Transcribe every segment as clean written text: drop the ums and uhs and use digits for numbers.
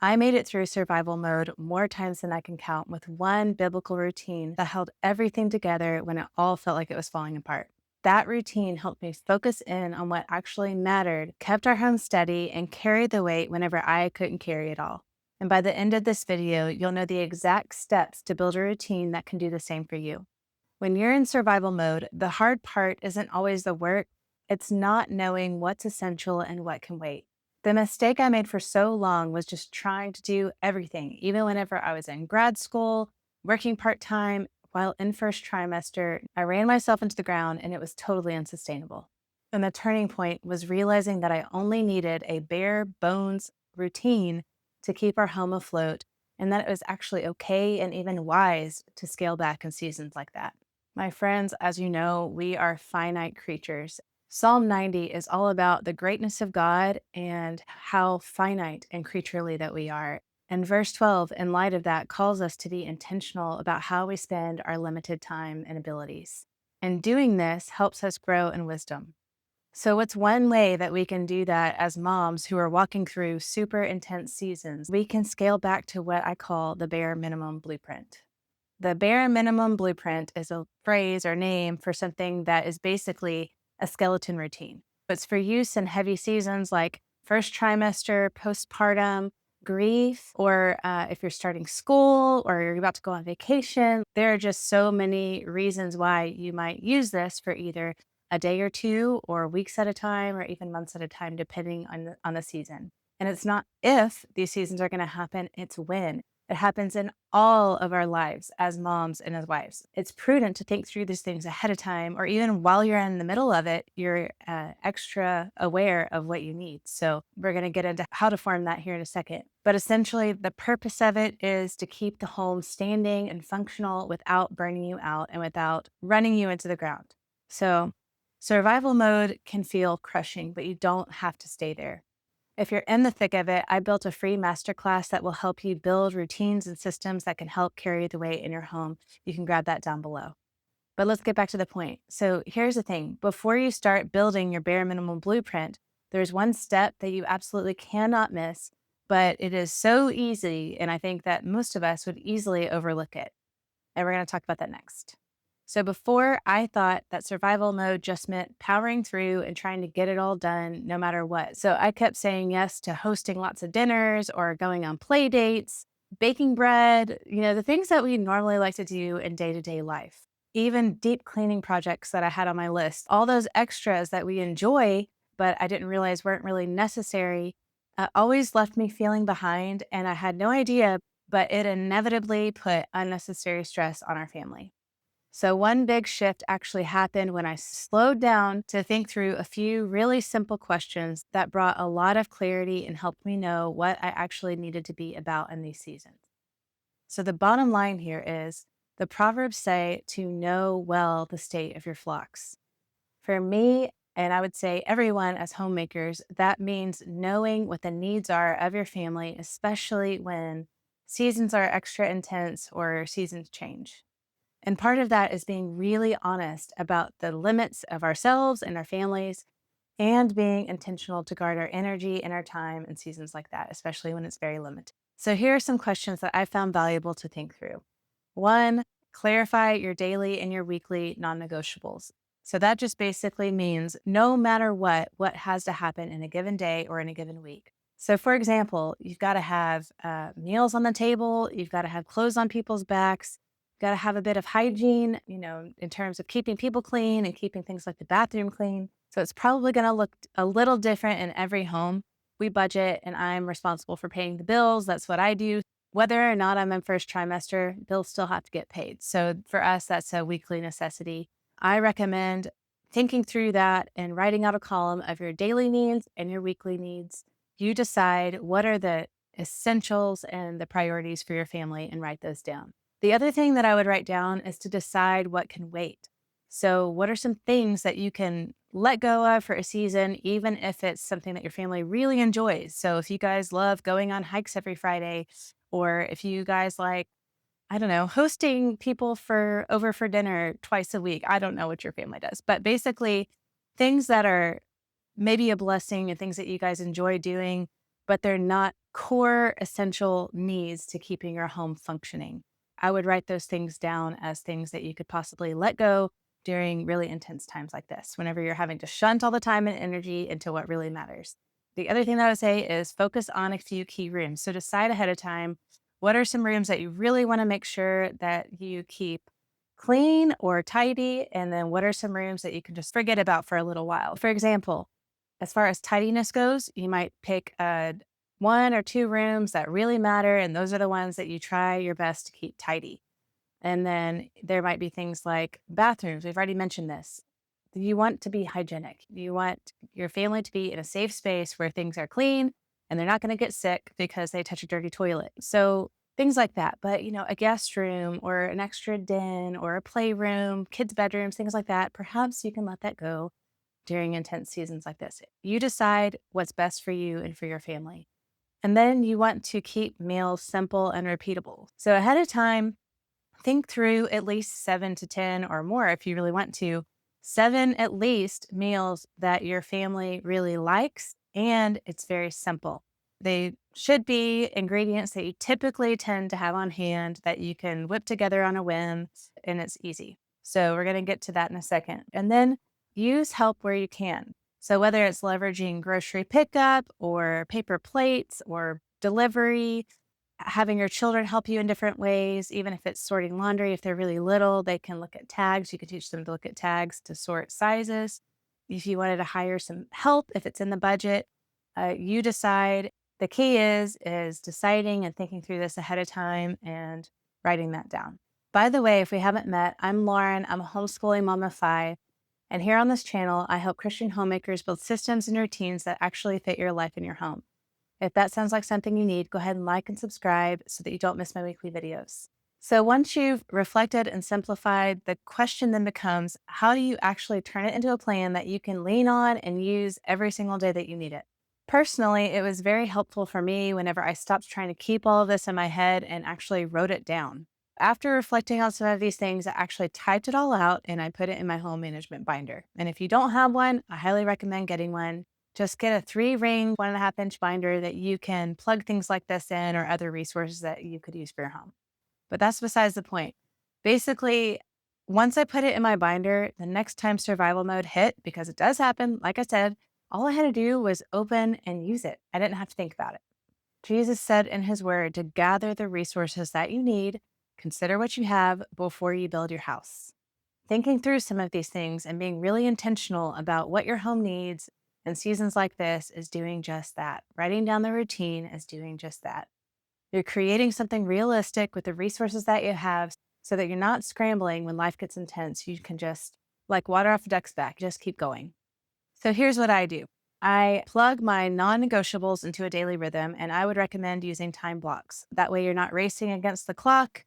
I made it through survival mode more times than I can count with one biblical routine that held everything together when it all felt like it was falling apart. That routine helped me focus in on what actually mattered, kept our home steady, and carried the weight whenever I couldn't carry it all. And by the end of this video, you'll know the exact steps to build a routine that can do the same for you. When you're in survival mode, the hard part isn't always the work, it's not knowing what's essential and what can wait. The mistake I made for so long was just trying to do everything, even whenever I was in grad school, working part time. While in first trimester, I ran myself into the ground and it was totally unsustainable. And the turning point was realizing that I only needed a bare bones routine to keep our home afloat, and that it was actually okay and even wise to scale back in seasons like that. My friends, as you know, we are finite creatures. Psalm 90 is all about the greatness of God and how finite and creaturely that we are. And verse 12, in light of that, calls us to be intentional about how we spend our limited time and abilities. And doing this helps us grow in wisdom. So, what's one way that we can do that as moms who are walking through super intense seasons? We can scale back to what I call the bare minimum blueprint. The bare minimum blueprint is a phrase or name for something that is basically a skeleton routine. It's for use in heavy seasons like first trimester, postpartum, grief, or if you're starting school or you're about to go on vacation. There are just so many reasons why you might use this for either a day or two or weeks at a time or even months at a time, depending on the season. And it's not if these seasons are going to happen, it's when. It happens in all of our lives as moms and as wives. It's prudent to think through these things ahead of time, or even while you're in the middle of it, you're extra aware of what you need. So, we're going to get into how to form that here in a second. But essentially, the purpose of it is to keep the home standing and functional without burning you out and without running you into the ground. So, survival mode can feel crushing, but you don't have to stay there. If you're in the thick of it, I built a free masterclass that will help you build routines and systems that can help carry the weight in your home. You can grab that down below. But let's get back to the point. So here's the thing. Before you start building your bare minimum blueprint, there's one step that you absolutely cannot miss, but it is so easy. And I think that most of us would easily overlook it. And we're going to talk about that next. So before, I thought that survival mode just meant powering through and trying to get it all done no matter what. So I kept saying yes to hosting lots of dinners or going on play dates, baking bread, the things that we normally like to do in day-to-day life. Even deep cleaning projects that I had on my list, all those extras that we enjoy, but I didn't realize weren't really necessary, always left me feeling behind. And I had no idea, but it inevitably put unnecessary stress on our family. So, one big shift actually happened when I slowed down to think through a few really simple questions that brought a lot of clarity and helped me know what I actually needed to be about in these seasons. So, the bottom line here is the Proverbs say to know well the state of your flocks. For me, and I would say everyone as homemakers, that means knowing what the needs are of your family, especially when seasons are extra intense or seasons change. And part of that is being really honest about the limits of ourselves and our families and being intentional to guard our energy and our time in seasons like that, especially when it's very limited. So, here are some questions that I found valuable to think through. One, clarify your daily and your weekly non negotiables. So, that just basically means no matter what has to happen in a given day or in a given week. So, for example, you've got to have meals on the table, you've got to have clothes on people's backs, got to have a bit of hygiene, in terms of keeping people clean and keeping things like the bathroom clean. So it's probably going to look a little different in every home. We budget and I'm responsible for paying the bills. That's what I do. Whether or not I'm in first trimester, bills still have to get paid. So for us, that's a weekly necessity. I recommend thinking through that and writing out a column of your daily needs and your weekly needs. You decide what are the essentials and the priorities for your family and write those down. The other thing that I would write down is to decide what can wait. So, what are some things that you can let go of for a season, even if it's something that your family really enjoys? So, if you guys love going on hikes every Friday, or if you guys like, I don't know, hosting people for over for dinner twice a week. I don't know what your family does, but basically things that are maybe a blessing and things that you guys enjoy doing, but they're not core essential needs to keeping your home functioning. I would write those things down as things that you could possibly let go during really intense times like this, whenever you're having to shunt all the time and energy into what really matters. The other thing that I would say is focus on a few key rooms. So decide ahead of time, what are some rooms that you really want to make sure that you keep clean or tidy? And then what are some rooms that you can just forget about for a little while? For example, as far as tidiness goes, you might pick one or two rooms that really matter. And those are the ones that you try your best to keep tidy. And then there might be things like bathrooms. We've already mentioned this. You want to be hygienic. You want your family to be in a safe space where things are clean and they're not going to get sick because they touch a dirty toilet. So things like that. But, a guest room or an extra den or a playroom, kids' bedrooms, things like that, perhaps you can let that go during intense seasons like this. You decide what's best for you and for your family. And then you want to keep meals simple and repeatable. So ahead of time, think through at least 7 to 10 or more if you really want to. 7 at least meals that your family really likes, and it's very simple. They should be ingredients that you typically tend to have on hand that you can whip together on a whim, and it's easy. So we're going to get to that in a second. And then use help where you can. So whether it's leveraging grocery pickup or paper plates or delivery, having your children help you in different ways, even if it's sorting laundry. If they're really little, they can look at tags. You can teach them to look at tags to sort sizes. If you wanted to hire some help, if it's in the budget, you decide. The key is deciding and thinking through this ahead of time and writing that down. By the way, if we haven't met, I'm Lauren. I'm a homeschooling mom of 5. And here on this channel, I help Christian homemakers build systems and routines that actually fit your life and your home. If that sounds like something you need, go ahead and like and subscribe so that you don't miss my weekly videos. So once you've reflected and simplified, the question then becomes, how do you actually turn it into a plan that you can lean on and use every single day that you need it? Personally, it was very helpful for me whenever I stopped trying to keep all of this in my head and actually wrote it down. After reflecting on some of these things, I actually typed it all out and I put it in my home management binder. And if you don't have one, I highly recommend getting one. Just get a 3-ring, 1.5-inch binder that you can plug things like this in or other resources that you could use for your home. But that's besides the point. Basically, once I put it in my binder, the next time survival mode hit, because it does happen, like I said, all I had to do was open and use it. I didn't have to think about it. Jesus said in his word to gather the resources that you need, consider what you have before you build your house. Thinking through some of these things and being really intentional about what your home needs in seasons like this is doing just that. Writing down the routine is doing just that. You're creating something realistic with the resources that you have so that you're not scrambling when life gets intense. You can just, like water off a duck's back, just keep going. So here's what I do. I plug my non-negotiables into a daily rhythm, and I would recommend using time blocks. That way you're not racing against the clock.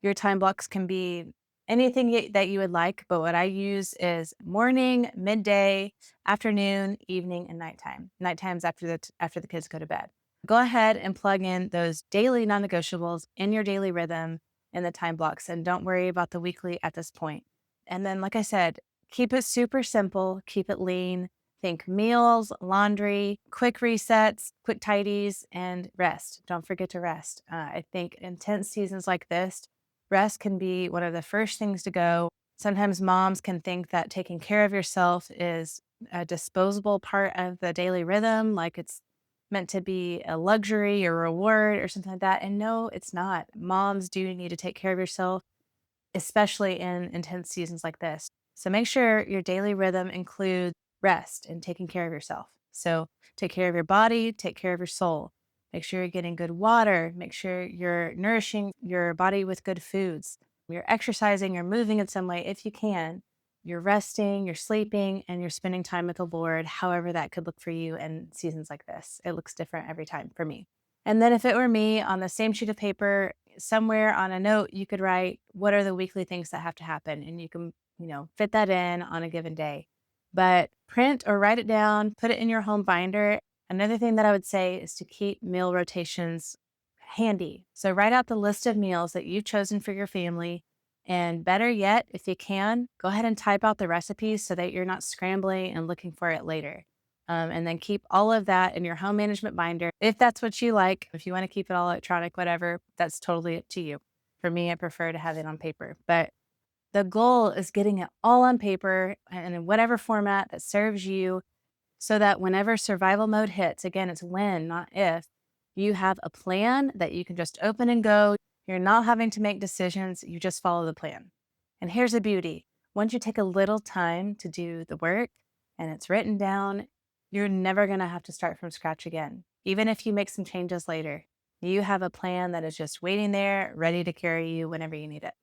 Your time blocks can be anything that you would like, but what I use is morning, midday, afternoon, evening, and nighttime. Nighttime's after the kids go to bed. Go ahead and plug in those daily non-negotiables in your daily rhythm in the time blocks, and don't worry about the weekly at this point. And then, like I said, keep it super simple, keep it lean. Think meals, laundry, quick resets, quick tidies, and rest. Don't forget to rest. I think intense seasons like this, rest can be one of the first things to go. Sometimes moms can think that taking care of yourself is a disposable part of the daily rhythm, like it's meant to be a luxury or reward or something like that. And no, it's not. Moms do need to take care of yourself, especially in intense seasons like this. So make sure your daily rhythm includes rest and taking care of yourself. So take care of your body, take care of your soul. Make sure you're getting good water. Make sure you're nourishing your body with good foods. You're exercising, you're moving in some way if you can. You're resting, you're sleeping, and you're spending time with the Lord, however that could look for you in seasons like this. It looks different every time for me. And then if it were me, on the same sheet of paper, somewhere on a note, you could write, what are the weekly things that have to happen? And you can, fit that in on a given day. But print or write it down, put it in your home binder. Another thing that I would say is to keep meal rotations handy. So write out the list of meals that you've chosen for your family. And better yet, if you can, go ahead and type out the recipes so that you're not scrambling and looking for it later. And then keep all of that in your home management binder if that's what you like. If you want to keep it all electronic, whatever, that's totally up to you. For me, I prefer to have it on paper. But the goal is getting it all on paper and in whatever format that serves you so that whenever survival mode hits, again, it's when, not if, you have a plan that you can just open and go. You're not having to make decisions, you just follow the plan. And here's the beauty: once you take a little time to do the work and it's written down, you're never going to have to start from scratch again. Even if you make some changes later, you have a plan that is just waiting there, ready to carry you whenever you need it.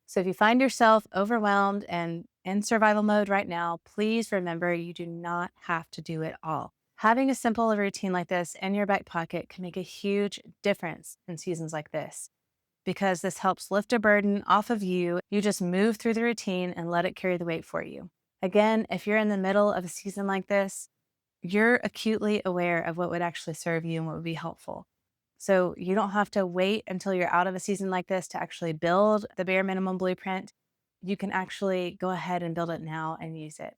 So if you find yourself overwhelmed and in survival mode right now, please remember you do not have to do it all. Having a simple routine like this in your back pocket can make a huge difference in seasons like this because this helps lift a burden off of you. You just move through the routine and let it carry the weight for you. Again, if you're in the middle of a season like this, you're acutely aware of what would actually serve you and what would be helpful. So you don't have to wait until you're out of a season like this to actually build the bare minimum blueprint. You can actually go ahead and build it now and use it.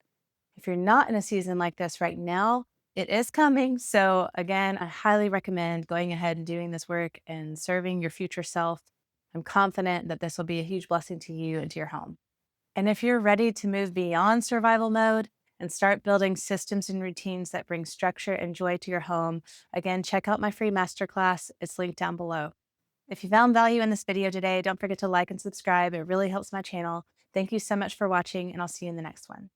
If you're not in a season like this right now, it is coming. So again, I highly recommend going ahead and doing this work and serving your future self. I'm confident that this will be a huge blessing to you and to your home. And if you're ready to move beyond survival mode and start building systems and routines that bring structure and joy to your home, again, check out my free masterclass. It's linked down below. If you found value in this video today, don't forget to like and subscribe. It really helps my channel. Thank you so much for watching, and I'll see you in the next one.